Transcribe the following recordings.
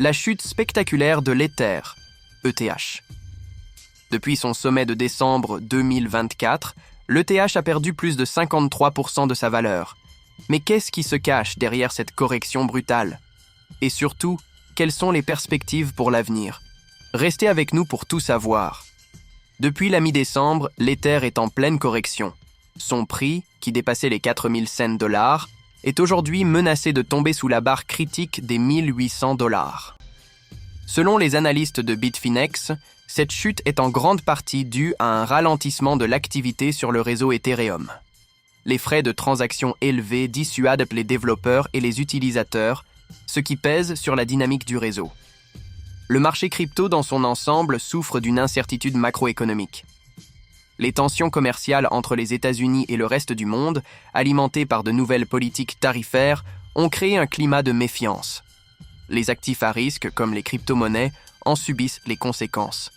la chute spectaculaire de l'Ether, ETH. Depuis son sommet de décembre 2024, l'ETH a perdu plus de 53% de sa valeur. Mais qu'est-ce qui se cache derrière cette correction brutale? Et surtout, quelles sont les perspectives pour l'avenir? Restez avec nous pour tout savoir. Depuis la mi-décembre, l'Ether est en pleine correction. Son prix, qui dépassait les 4000 cents $, est aujourd'hui menacé de tomber sous la barre critique des 1800 $. Selon les analystes de Bitfinex, cette chute est en grande partie due à un ralentissement de l'activité sur le réseau Ethereum. Les frais de transaction élevés dissuadent les développeurs et les utilisateurs, ce qui pèse sur la dynamique du réseau. Le marché crypto dans son ensemble souffre d'une incertitude macroéconomique. Les tensions commerciales entre les États-Unis et le reste du monde, alimentées par de nouvelles politiques tarifaires, ont créé un climat de méfiance. Les actifs à risque, comme les crypto-monnaies, en subissent les conséquences.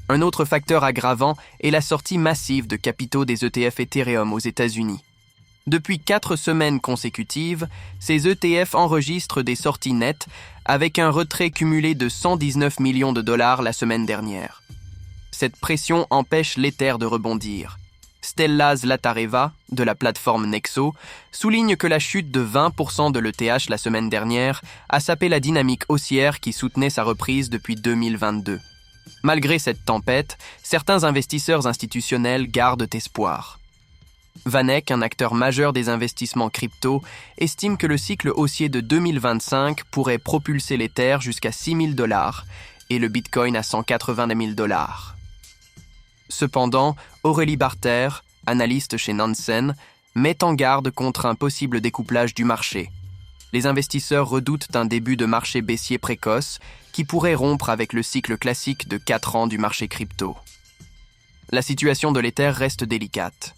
Un autre facteur aggravant est la sortie massive de capitaux des ETF Ethereum aux États-Unis. Depuis 4 semaines consécutives, ces ETF enregistrent des sorties nettes avec un retrait cumulé de 119 millions de dollars la semaine dernière. Cette pression empêche l'Ether de rebondir. Stella Zlatareva, de la plateforme Nexo, souligne que la chute de 20% de l'ETH la semaine dernière a sapé la dynamique haussière qui soutenait sa reprise depuis 2022. Malgré cette tempête, certains investisseurs institutionnels gardent espoir. Vanek, un acteur majeur des investissements crypto, estime que le cycle haussier de 2025 pourrait propulser l'Ether jusqu'à 6 000 $ et le Bitcoin à 180 000 $. Cependant, Aurélie Barter, analyste chez Nansen, met en garde contre un possible découplage du marché. Les investisseurs redoutent un début de marché baissier précoce qui pourrait rompre avec le cycle classique de 4 ans du marché crypto. La situation de l'Ether reste délicate.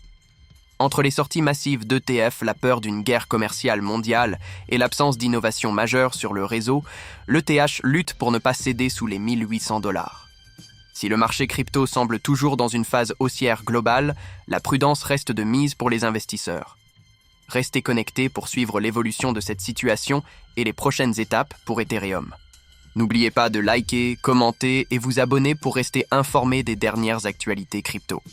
Entre les sorties massives d'ETF, la peur d'une guerre commerciale mondiale et l'absence d'innovation majeure sur le réseau, l'ETH lutte pour ne pas céder sous les 1800 $. Si le marché crypto semble toujours dans une phase haussière globale, la prudence reste de mise pour les investisseurs. Restez connectés pour suivre l'évolution de cette situation et les prochaines étapes pour Ethereum. N'oubliez pas de liker, commenter et vous abonner pour rester informé des dernières actualités crypto.